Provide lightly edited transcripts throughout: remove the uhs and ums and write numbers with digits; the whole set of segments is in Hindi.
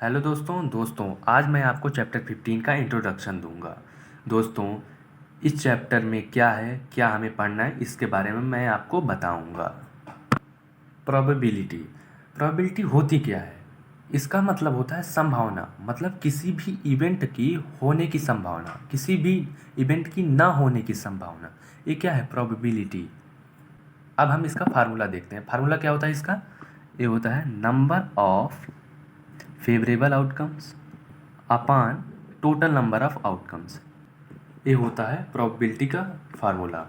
हेलो दोस्तों आज मैं आपको चैप्टर 15 का इंट्रोडक्शन दूंगा। दोस्तों, इस चैप्टर में क्या है, क्या हमें पढ़ना है, इसके बारे में मैं आपको बताऊंगा। प्रोबेबिलिटी प्रोबेबिलिटी होती क्या है? इसका मतलब होता है संभावना, मतलब किसी भी इवेंट की होने की संभावना, किसी भी इवेंट की ना होने की संभावना। ये क्या है? प्रोबेबिलिटी। अब हम इसका फार्मूला देखते हैं। फार्मूला क्या होता है इसका? ये होता है number of favourable outcomes upon total number of outcomes. ये होता है प्रोबेबिलिटी का फार्मूला।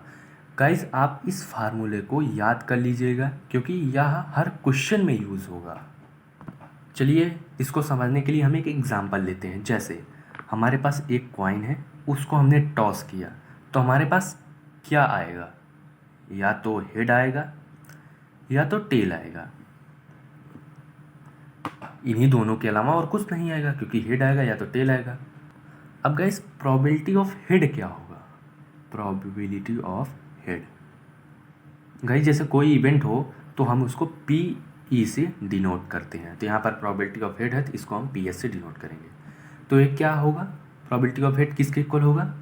गाइस, आप इस फार्मूले को याद कर लीजिएगा क्योंकि यह हर क्वेश्चन में यूज़ होगा। चलिए, इसको समझने के लिए हम एक एग्जांपल लेते हैं। जैसे हमारे पास एक कॉइन है, उसको हमने टॉस किया, तो हमारे पास क्या आएगा? या तो हेड आएगा या तो टेल आएगा। इन्हीं दोनों के अलावा और कुछ नहीं आएगा, क्योंकि हेड आएगा या तो टेल आएगा। अब गाइस, प्रोबेबिलिटी ऑफ हेड क्या होगा? प्रोबेबिलिटी ऑफ हेड, गाइस जैसे कोई इवेंट हो तो हम उसको पी ई से डिनोट करते हैं। तो यहाँ पर प्रोबेबिलिटी ऑफ हेड है, तो इसको हम पी एस से डिनोट करेंगे। तो ये क्या होगा? प्रोबेबिलिटी ऑफ हेड किसके इक्वल होगा?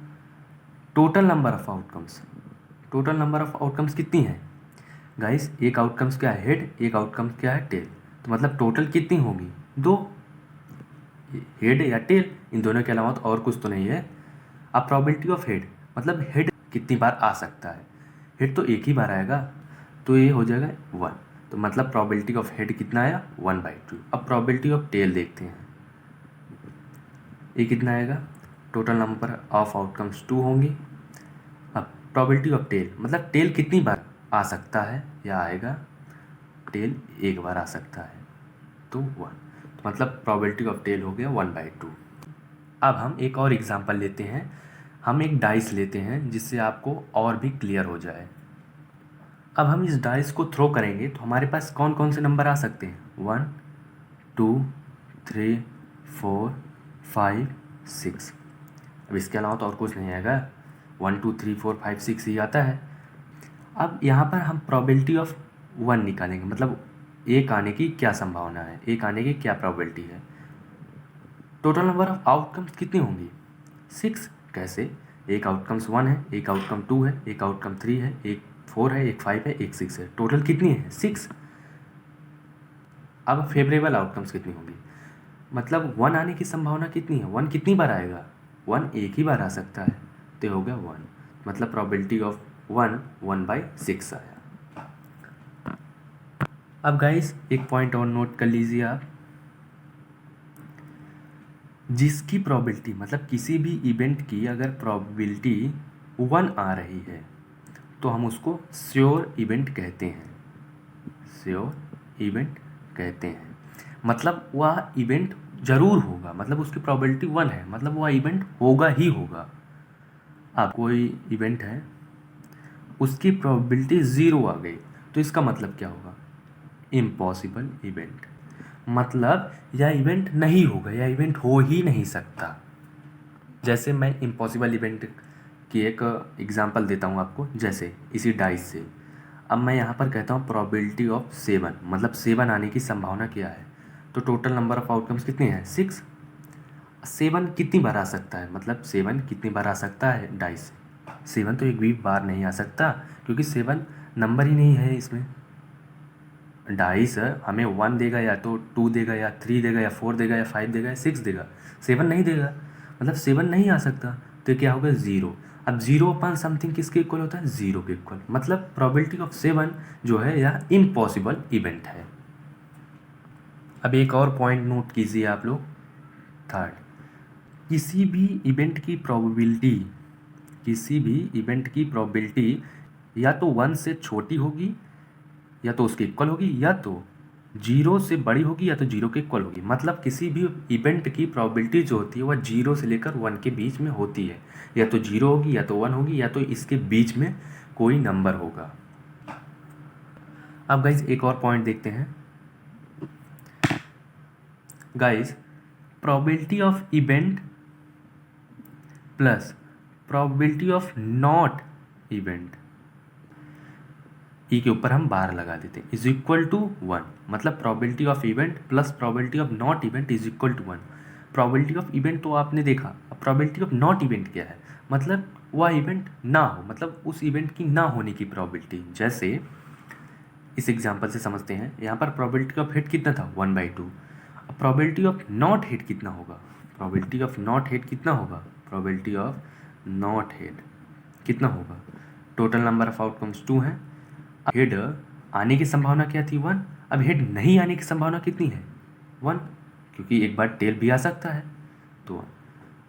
Total number of outcomes. Total number of outcomes कितनी है गाइस? एक आउटकम्स क्या है? हेड। एक आउटकम्स क्या है? टेल। तो मतलब टोटल कितनी होगी? दो, हेड या टेल। इन दोनों के अलावा तो और कुछ तो नहीं है। अब प्रोबेबिलिटी ऑफ हेड मतलब हेड कितनी बार आ सकता है? हेड तो एक ही बार आएगा, तो ये हो जाएगा 1। तो मतलब प्रोबेबिलिटी ऑफ हेड कितना आया? 1/2। अब प्रोबेबिलिटी ऑफ टेल देखते हैं, ये कितना आएगा? टोटल नंबर ऑफ आउटकम्स 2 होंगी। अब प्रोबेबिलिटी ऑफ टेल मतलब टेल कितनी बार आ सकता है या आएगा? टेल एक बार आ सकता है, तो 1। तो मतलब प्रोबेबिलिटी ऑफ टेल हो गया 1/2। अब हम एक और एग्जांपल लेते हैं। हम एक डाइस लेते हैं जिससे आपको और भी क्लियर हो जाए। अब हम इस डाइस को थ्रो करेंगे तो हमारे पास कौन कौन से नंबर आ सकते हैं? 1 2 3 4 5 6। अब इसके अलावा तो और कुछ नहीं आएगा। 1 2 3 4 5 6 ही आता है। अब यहाँ पर हम प्रोबेबिलिटी ऑफ 1 निकालेंगे, मतलब एक आने की क्या संभावना है, एक आने की क्या प्रोबेबिलिटी है। टोटल नंबर ऑफ आउटकम्स कितनी होंगी? 6। कैसे? एक आउटकम्स 1 है, एक आउटकम 2 है, एक आउटकम 3 है, एक 4 है, एक 5 है, एक 6 है। टोटल कितनी है? 6। अब फेवरेबल आउटकम्स कितनी होंगी? मतलब 1 आने की संभावना कितनी है? 1 कितनी बार आएगा? 1 एक ही बार आ सकता है, तो हो गया 1। मतलब प्रोबेबिलिटी ऑफ 1 1/6 आया। अब गाइस, एक पॉइंट और नोट कर लीजिए आप। जिसकी प्रोबेबिलिटी मतलब किसी भी इवेंट की अगर प्रोबेबिलिटी 1 आ रही है तो हम उसको श्योर इवेंट कहते हैं। श्योर इवेंट कहते हैं, मतलब वह इवेंट जरूर होगा, मतलब उसकी प्रोबेबिलिटी 1 है, मतलब वह इवेंट होगा ही होगा। अब कोई इवेंट है, उसकी प्रोबेबिलिटी 0 आ गई, तो इसका मतलब क्या होगा? इम्पॉसिबल इवेंट, मतलब यह इवेंट नहीं होगा, यह इवेंट हो ही नहीं सकता। जैसे मैं इम्पॉसिबल इवेंट की एक एग्जांपल देता हूँ आपको, जैसे इसी डाइस से। अब मैं यहाँ पर कहता हूँ प्रोबेबिलिटी ऑफ 7, मतलब 7 आने की संभावना क्या है? तो टोटल नंबर ऑफ आउटकम्स कितने हैं? 6। 7 कितनी बार आ सकता है? मतलब 7 कितनी बार आ सकता है डाइस से? 7 तो एक भी बार नहीं आ सकता, क्योंकि 7 नंबर ही नहीं है इसमें। डाइस हमें 1 देगा या तो 2 देगा या 3 देगा या 4 देगा या 5 देगा या 6 देगा, 7 नहीं देगा। मतलब 7 नहीं आ सकता, तो क्या होगा? 0। अब 0 अपॉन समथिंग किसके इक्वल होता है? 0 के इक्वल। मतलब प्रोबेबिलिटी ऑफ 7 जो है यह इम्पॉसिबल इवेंट है। अब एक और पॉइंट नोट कीजिए आप लोग। थर्ड, किसी भी इवेंट की प्रोबेबिलिटी, किसी भी इवेंट की प्रोबेबिलिटी या तो 1 से छोटी होगी या तो उसके इक्वल होगी, या तो 0 से बड़ी होगी या तो 0 के इक्वल होगी। मतलब किसी भी इवेंट की प्रोबेबिलिटी जो होती है वह 0 से लेकर 1 के बीच में होती है। या तो 0 होगी या तो 1 होगी या तो इसके बीच में कोई नंबर होगा। अब गाइज एक और पॉइंट देखते हैं। Guys, probability of event plus probability of not event E के ऊपर हम बार लगा देते हैं, इज इक्वल टू 1, मतलब probability of event plus probability of not event is equal to 1। Probability of event तो आपने देखा, अब प्रोबेबिलिटी ऑफ नॉट इवेंट क्या है, मतलब वह इवेंट ना हो, मतलब उस इवेंट की ना होने की प्रोबेबिलिटी। जैसे इस एग्जांपल से समझते हैं, यहाँ पर प्रोबेबिलिटी ऑफ हिट कितना था 1/2। अब प्रोबेबिलिटी ऑफ नॉट हिट कितना होगा, प्रोबेबिलिटी ऑफ नॉट हिट कितना होगा, प्रोबेबिलिटी ऑफ नॉट हिट कितना होगा, टोटल नंबर ऑफ आउटकम्स 2 हैं। हेड आने की संभावना क्या थी 1, अब हेड नहीं आने की संभावना कितनी है 1, क्योंकि एक बार टेल भी आ सकता है तो 1।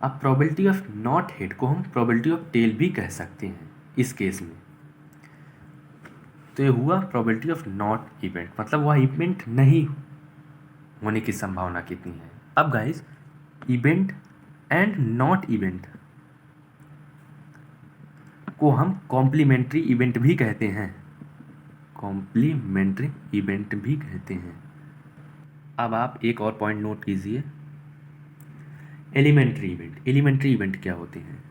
अब प्रोबेबिलिटी ऑफ नॉट हेड को हम प्रोबेबिलिटी ऑफ टेल भी कह सकते हैं इस केस में। तो ये हुआ प्रोबेबिलिटी ऑफ नॉट इवेंट, मतलब वह इवेंट नहीं होने की संभावना कितनी है। अब guys event and not event को हम कॉम्प्लीमेंट्री इवेंट भी कहते हैं, कॉम्प्लीमेंट्री इवेंट भी कहते हैं। अब आप एक और पॉइंट नोट कीजिए, एलिमेंट्री इवेंट। एलिमेंट्री इवेंट क्या होते हैं,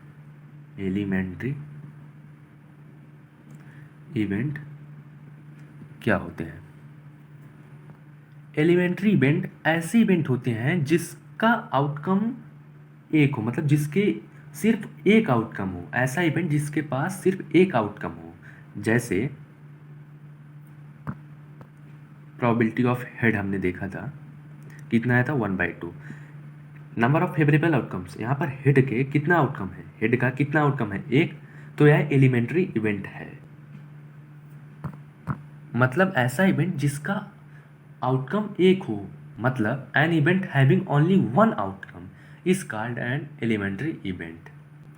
एलिमेंट्री इवेंट क्या होते हैं। एलिमेंट्री इवेंट ऐसे इवेंट होते हैं जिसका आउटकम एक हो, मतलब जिसके सिर्फ एक आउटकम हो, ऐसा इवेंट जिसके पास सिर्फ एक आउटकम हो। जैसे प्रोबेबिलिटी ऑफ हेड हमने देखा था, कितना आया था 1/2। नंबर ऑफ फेवरेबल आउटकम्स, यहाँ पर हेड के कितना आउटकम है, हेड का कितना आउटकम है एक, तो यह एलिमेंट्री इवेंट है। मतलब ऐसा इवेंट जिसका आउटकम एक हो, मतलब an event having only one outcome is called an elementary event.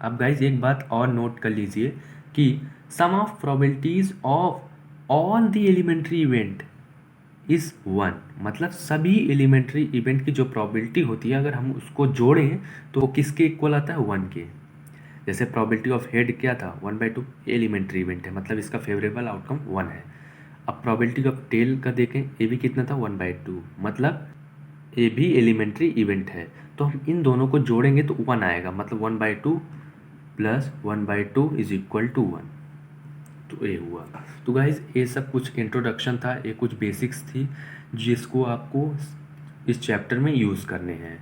अब गाइज एक बात और नोट कर लीजिए कि sum of probabilities of all the elementary event is 1, मतलब सभी एलिमेंट्री इवेंट की जो प्रोबेबिलिटी होती है अगर हम उसको जोड़ें तो वो किसके इक्वल आता है 1 के। जैसे प्रोबेबिलिटी ऑफ हेड क्या था 1/2, एलिमेंट्री इवेंट है, मतलब इसका फेवरेबल आउटकम 1 है। अब प्रोबेबिलिटी ऑफ टेल का देखें, ए भी कितना था 1/2, मतलब ए भी एलिमेंट्री इवेंट है। तो हम इन दोनों को जोड़ेंगे तो 1 आएगा, मतलब 1/2 प्लस 1/2 इज इक्वल टू 1, तो ये हुआ। तो गाइज ये सब कुछ इंट्रोडक्शन था, ये कुछ बेसिक्स थी जिसको आपको इस चैप्टर में यूज़ करने हैं।